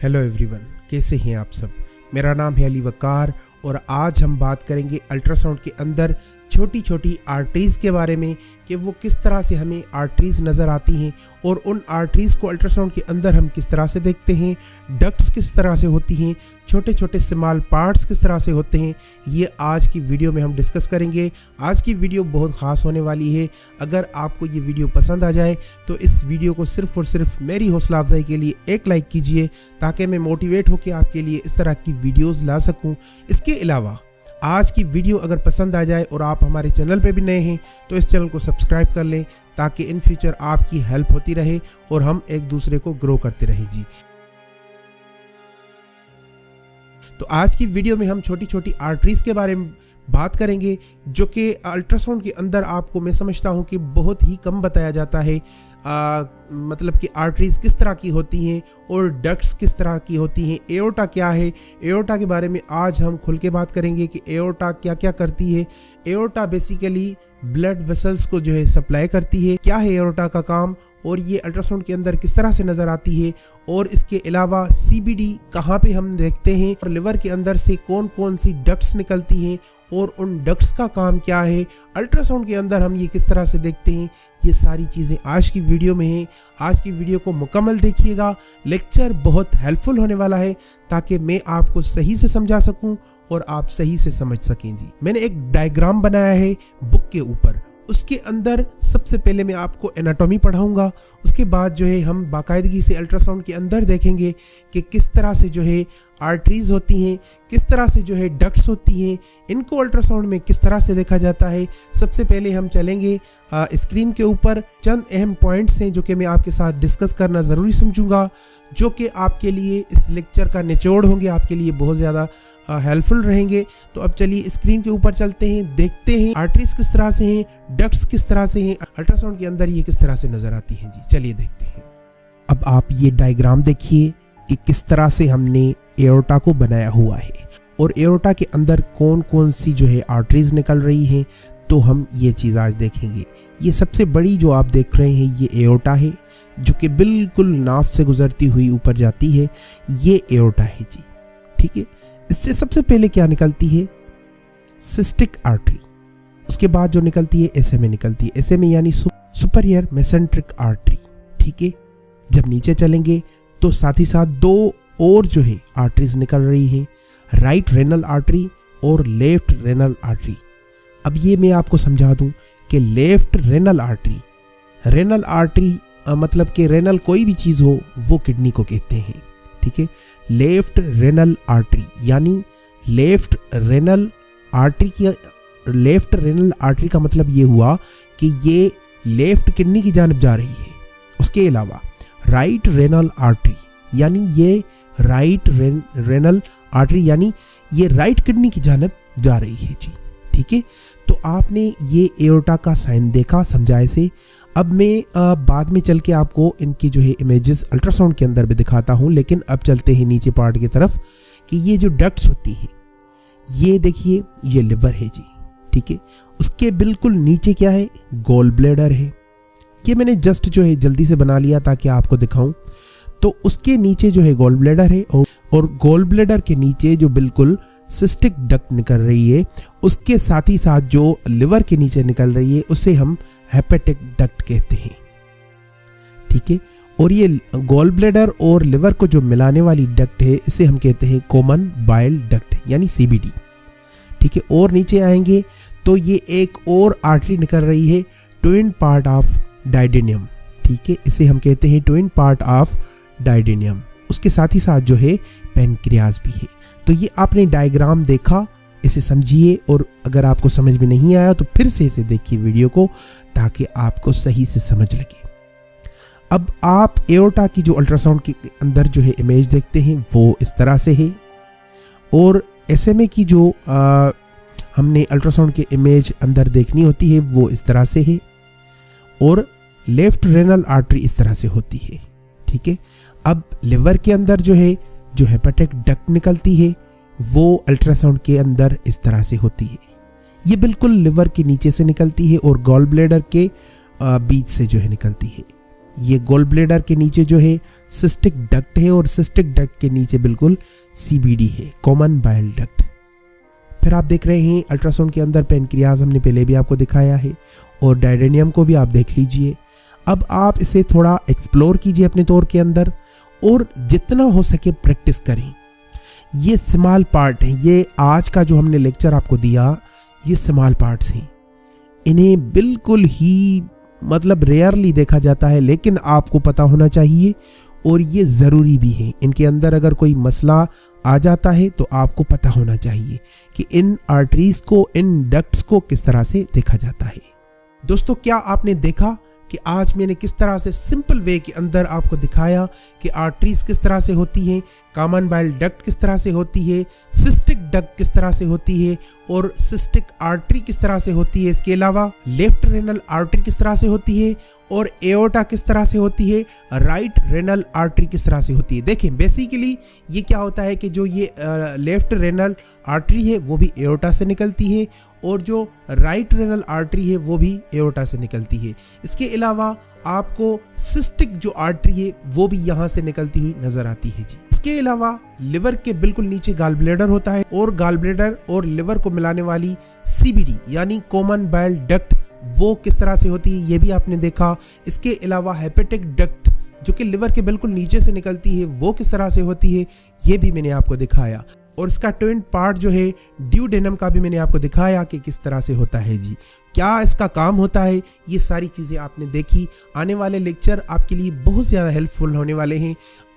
Hello everyone, कैसे हैं आप सब। मेरा नाम है अली वकार और आज हम बात करेंगे अल्ट्रासाउंड के अंदर छोटी छोटी आर्टरीज़ के बारे में कि वो किस तरह से हमें आर्टरीज़ नज़र आती हैं और उन आर्टरीज़ को अल्ट्रासाउंड के अंदर हम किस तरह से देखते हैं, डक्ट्स किस तरह से होती हैं, छोटे छोटे स्मॉल पार्ट्स किस तरह से होते हैं। ये आज की वीडियो में हम डिस्कस करेंगे। आज की वीडियो बहुत ख़ास होने वाली है। अगर आपको ये वीडियो पसंद आ जाए तो इस वीडियो को सिर्फ़ और सिर्फ मेरी हौसला अफजाई के लिए एक लाइक कीजिए ताकि मैं मोटिवेट होकर आपके लिए इस तरह की वीडियोज़ ला सकूँ। इसके अलावा आज की वीडियो अगर पसंद आ जाए और आप हमारे चैनल पे भी नए हैं तो इस चैनल को सब्सक्राइब कर लें ताकि इन फ्यूचर आपकी हेल्प होती रहे और हम एक दूसरे को ग्रो करते रहें जी। तो आज की वीडियो में हम छोटी छोटी आर्टरीज़ के बारे में बात करेंगे जो कि अल्ट्रासाउंड के अंदर आपको मैं समझता हूँ कि बहुत ही कम बताया जाता है। मतलब कि आर्टरीज़ किस तरह की होती हैं और डक्ट्स किस तरह की होती हैं। एओर्टा क्या है, एओर्टा के बारे में आज हम खुल के बात करेंगे कि एओर्टा क्या क्या करती है। एओर्टा बेसिकली ब्लड वेसल्स को जो है सप्लाई करती है। क्या है एओर्टा का काम और ये अल्ट्रासाउंड के अंदर किस तरह से नज़र आती है, और इसके अलावा सीबीडी कहाँ पे हम देखते हैं और लिवर के अंदर से कौन कौन सी डक्ट्स निकलती हैं और उन डक्ट्स का काम क्या है, अल्ट्रासाउंड के अंदर हम ये किस तरह से देखते हैं। ये सारी चीज़ें आज की वीडियो में हैं। आज की वीडियो को मुकम्मल देखिएगा। लेक्चर बहुत हेल्पफुल होने वाला है ताकि मैं आपको सही से समझा सकूं और आप सही से समझ सकें जी। मैंने एक डायग्राम बनाया है बुक के ऊपर। उसके अंदर सबसे पहले मैं आपको एनाटॉमी पढ़ाऊंगा, उसके बाद जो है हम बाकायदगी से अल्ट्रासाउंड के अंदर देखेंगे कि किस तरह से जो है आर्टरीज़ होती हैं, किस तरह से जो है डक्ट्स होती हैं, इनको अल्ट्रासाउंड में किस तरह से देखा जाता है। सबसे पहले हम चलेंगे स्क्रीन के ऊपर। चंद अहम पॉइंट्स हैं जो कि मैं आपके साथ डिस्कस करना ज़रूरी समझूंगा, जो कि आपके लिए इस लेक्चर का निचोड़ होंगे, आपके लिए बहुत ज़्यादा हेल्पफुल रहेंगे। तो अब चलिए स्क्रीन के ऊपर चलते हैं, देखते हैं आर्टरीज़ किस तरह से हैं, डक्ट्स किस तरह से हैं, अल्ट्रासाउंड के अंदर ये किस तरह से नज़र आती हैं जी। चलिए देखते हैं। अब आप ये डायग्राम देखिए कि किस तरह से हमने एओर्टा को बनाया हुआ है और एओर्टा के अंदर कौन कौन सी जो है आर्टरीज़ निकल रही हैं। तो हम ये चीज़ आज देखेंगे। ये सबसे बड़ी जो आप देख रहे हैं ये एओर्टा है जो कि बिल्कुल नाफ से गुजरती हुई ऊपर जाती है। ये एओर्टा है जी, ठीक है। इससे सबसे पहले क्या निकलती है, सिस्टिक आर्टरी। उसके बाद जो निकलती है एसएमए निकलती है। एसएमए यानी सुपीरियर मेसेंट्रिक आर्टरी, ठीक है। जब नीचे चलेंगे तो साथ ही साथ दो और जो है आर्टरीज निकल रही हैं, राइट रेनल आर्टरी और लेफ्ट रेनल आर्टरी। अब ये मैं आपको समझा दूं कि लेफ्ट रेनल आर्टरी मतलब कि रेनल कोई भी चीज़ हो वो किडनी को कहते हैं, ठीक है। लेफ्ट रेनल आर्टरी यानी लेफ्ट रेनल आर्टरी का मतलब ये हुआ कि ये लेफ्ट किडनी की जानिब जा रही है। उसके अलावा राइट रेनल आर्टरी यानी ये राइट रेनल आर्टरी यानी ये राइट किडनी की जानिब जा रही है जी, ठीक है। तो आपने ये एओर्टा का साइन देखा, समझा इसे। अब मैं बाद में चल के आपको इनकी जो है इमेजेस अल्ट्रासाउंड के अंदर भी दिखाता हूँ, लेकिन अब चलते हैं नीचे पार्ट की तरफ कि ये जो डक्ट्स होती हैं, ये देखिए ये लिवर है जी, ठीक है। उसके बिल्कुल नीचे क्या है, गॉल ब्लैडर है। ये मैंने जस्ट जो है जल्दी से बना लिया ताकि आपको दिखाऊं। तो उसके नीचे जो है गॉल ब्लैडर है और गॉल ब्लैडर के नीचे जो बिल्कुल सिस्टिक डक्ट निकल रही है, उसके साथ ही साथ जो लिवर के नीचे निकल रही है उसे हम हेपेटिक डक्ट कहते हैं, ठीक है। और ये गॉल ब्लैडर और लिवर को जो मिलाने वाली डक्ट है इसे हम कहते हैं कॉमन बाइल डक्ट यानी सीबीडी, ठीक है। और नीचे आएंगे तो ये एक और आर्टरी निकल रही है, ट्विन पार्ट ऑफ डायडेनियम, ठीक है। इसे हम कहते हैं ट्विन पार्ट ऑफ डायडेनियम। उसके साथ ही साथ जो है पेनक्रियाज भी है। तो ये आपने डायग्राम देखा, इसे समझिए और अगर आपको समझ में नहीं आया तो फिर से इसे देखिए वीडियो को ताकि आपको सही से समझ लगे। अब आप एओर्टा की जो अल्ट्रासाउंड के अंदर जो है इमेज देखते हैं वो इस तरह से है और एसएमए की जो हमने अल्ट्रासाउंड के इमेज अंदर देखनी होती है वो इस तरह से है और लेफ्ट रेनल आर्टरी इस तरह से होती है, ठीक है। अब लिवर के अंदर जो है जो हेपेटिक डक्ट निकलती है वो अल्ट्रासाउंड के अंदर इस तरह से होती है। ये बिल्कुल लिवर के नीचे से निकलती है और गॉल ब्लैडर के बीच से जो है निकलती है। ये गॉल ब्लैडर के नीचे जो है सिस्टिक डक्ट है और सिस्टिक डक्ट के नीचे बिल्कुल CBD है, कॉमन बाइल डक्ट। फिर आप देख रहे हैं अल्ट्रासाउंड के अंदर पेनक्रियाज हमने पहले भी आपको दिखाया है और डायडेनियम को भी आप देख लीजिए। अब आप इसे थोड़ा एक्सप्लोर कीजिए अपने तौर के अंदर और जितना हो सके प्रैक्टिस करें। ये स्मॉल पार्ट है, ये आज का जो हमने लेक्चर आपको दिया ये स्मॉल पार्ट्स हैं। इन्हें बिल्कुल ही मतलब रेयरली देखा जाता है, लेकिन आपको पता होना चाहिए और ये ज़रूरी भी है। इनके अंदर अगर कोई मसला आ जाता है तो आपको पता होना चाहिए कि इन आर्टरीज को, इन डक्ट्स को किस तरह से देखा जाता है। दोस्तों, क्या आपने देखा कि आज मैंने किस तरह से सिंपल वे के अंदर आपको दिखाया कि आर्टरीज किस तरह से होती हैं, कॉमन बाइल डक्ट किस तरह से होती है, सिस्टिक डक्ट किस तरह से होती है और सिस्टिक आर्टरी किस तरह से होती है। इसके अलावा लेफ्ट रेनल आर्टरी किस तरह से होती है और एओर्टा किस तरह से होती है, राइट रेनल आर्टरी किस तरह से होती है। देखें, बेसिकली ये क्या होता है कि जो ये लेफ्ट रेनल आर्टरी है वो भी एओर्टा से निकलती है और जो राइट रेनल आर्टरी है वो भी एओर्टा से निकलती है। इसके अलावा आपको सिस्टिक जो आर्टरी है वो भी यहाँ से निकलती हुई नजर आती है जी। इसके अलावा लिवर के बिल्कुल नीचे गॉल ब्लैडर होता है और गॉल ब्लैडर और लिवर को मिलाने वाली CBD यानी कॉमन बाइल डक्ट वो किस तरह से होती है ये भी आपने देखा। इसके अलावा हेपेटिक डक्ट जो कि लिवर के बिल्कुल नीचे से निकलती है वो किस तरह से होती है ये भी मैंने आपको दिखाया और इसका ट्विन पार्ट जो है ड्यूडेनम का भी मैंने आपको दिखाया कि किस तरह से होता है जी, क्या इसका काम होता है। ये सारी चीज़ें आपने देखी। आने वाले लेक्चर आपके लिए बहुत ज़्यादा हेल्पफुल होने वाले हैं।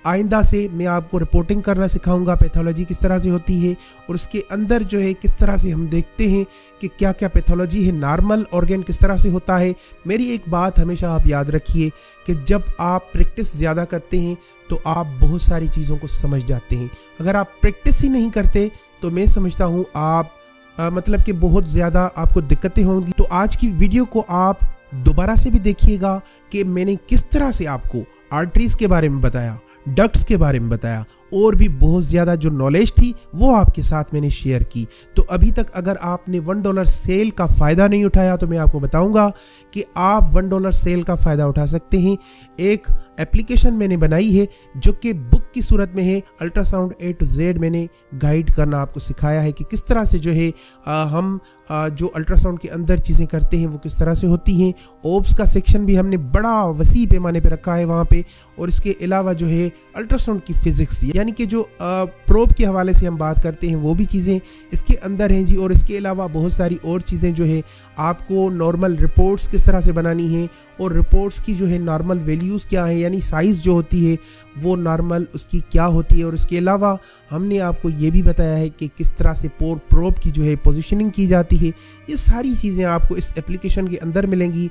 आइंदा से मैं आपको रिपोर्टिंग करना सिखाऊंगा, पैथोलॉजी किस तरह से होती है और उसके अंदर जो है किस तरह से हम देखते हैं कि क्या क्या पैथोलॉजी है, नॉर्मल ऑर्गन किस तरह से होता है। मेरी एक बात हमेशा आप याद रखिए कि जब आप प्रैक्टिस ज़्यादा करते हैं तो आप बहुत सारी चीज़ों को समझ जाते हैं। अगर आप प्रैक्टिस ही नहीं करते तो मैं समझता हूँ आप मतलब कि बहुत ज़्यादा आपको दिक्कतें होंगी। तो आज की वीडियो को आप दोबारा से भी देखिएगा कि मैंने किस तरह से आपको आर्टरीज के बारे में बताया, डक्ट्स के बारे में बताया और भी बहुत ज़्यादा जो नॉलेज थी वो आपके साथ मैंने शेयर की। तो अभी तक अगर आपने $1 सेल का फ़ायदा नहीं उठाया तो मैं आपको बताऊंगा कि आप $1 सेल का फ़ायदा उठा सकते हैं। एक एप्लीकेशन मैंने बनाई है जो कि बुक की सूरत में है। अल्ट्रासाउंड A to Z मैंने गाइड करना आपको सिखाया है कि किस तरह से जो है हम जो अल्ट्रासाउंड के अंदर चीज़ें करते हैं वो किस तरह से होती हैं। ओब्स का सेक्शन भी हमने बड़ा वसी पैमाने पे रखा है वहाँ पे और इसके अलावा जो है अल्ट्रासाउंड की फिज़िक्स यानी कि जो प्रोब के हवाले से हम बात करते हैं वो भी चीज़ें इसके अंदर हैं जी। और इसके अलावा बहुत सारी और चीज़ें जो है आपको नॉर्मल रिपोर्ट्स किस तरह से बनानी है और रिपोर्ट्स की जो है नॉर्मल वैल्यूज़ क्या है यानी साइज़ जो होती है वो नॉर्मल उसकी क्या होती है। और इसके अलावा हमने आपको ये भी बताया है कि किस तरह से प्रोब की जो है पोजीशनिंग की जाती है। ये सारी चीज़ें आपको इस एप्लीकेशन के अंदर मिलेंगी।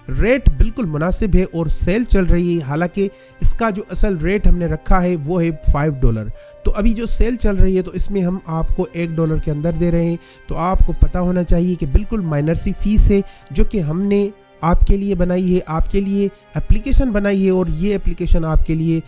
रेट बिल्कुल मुनासिब है और सेल चल रही है। हालांकि इसका जो असल रेट हमने रखा है वो है $5। तो अभी जो सेल चल रही है तो इसमें हम आपको $1 के अंदर दे रहे हैं। तो आपको पता होना चाहिए कि बिल्कुल माइनर सी फीस है जो कि हमने आपके लिए बनाई है, आपके लिए एप्लीकेशन बनाई है और ये एप्लीकेशन आपके लिए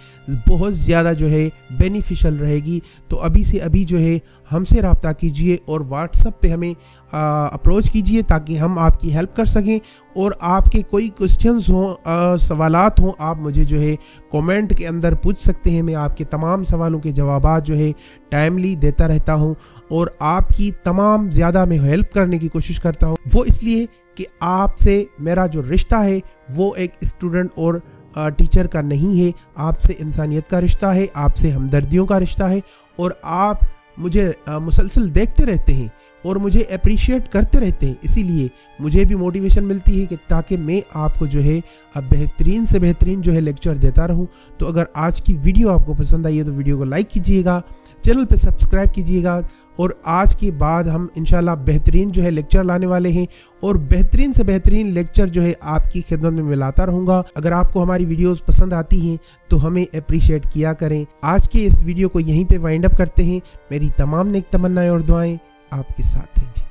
बहुत ज़्यादा जो है बेनिफिशियल रहेगी। तो अभी से अभी जो है हमसे रब्ता कीजिए और व्हाट्सएप पे हमें अप्रोच कीजिए ताकि हम आपकी हेल्प कर सकें। और आपके कोई क्वेश्चंस हों, सवालात हों, आप मुझे जो है कमेंट के अंदर पूछ सकते हैं। मैं आपके तमाम सवालों के जवाबात जो है टाइमली देता रहता हूं और आपकी तमाम ज़्यादा मैं हेल्प करने की कोशिश करता हूं। वो इसलिए कि आपसे मेरा जो रिश्ता है वो एक स्टूडेंट और टीचर का नहीं है, आपसे इंसानियत का रिश्ता है, आपसे हमदर्दियों का रिश्ता है। और आप मुझे मुसलसल देखते रहते हैं और मुझे अप्रिशिएट करते रहते हैं, इसीलिए मुझे भी मोटिवेशन मिलती है कि ताकि मैं आपको जो है अब बेहतरीन से बेहतरीन जो है लेक्चर देता रहूं। तो अगर आज की वीडियो आपको पसंद आई है तो वीडियो को लाइक कीजिएगा, चैनल पे सब्सक्राइब कीजिएगा और आज के बाद हम इंशाल्लाह बेहतरीन जो है लेक्चर लाने वाले हैं और बेहतरीन से बेहतरीन लेक्चर जो है आपकी खिदमत में मैं लाता रहूँगा। अगर आपको हमारी वीडियोस पसंद आती हैं तो हमें अप्रिशिएट किया करें। आज के इस वीडियो को यहीं पे वाइंड अप करते हैं। मेरी तमाम नेक तमन्नाएं और दुआएं आपके साथ हैं जी।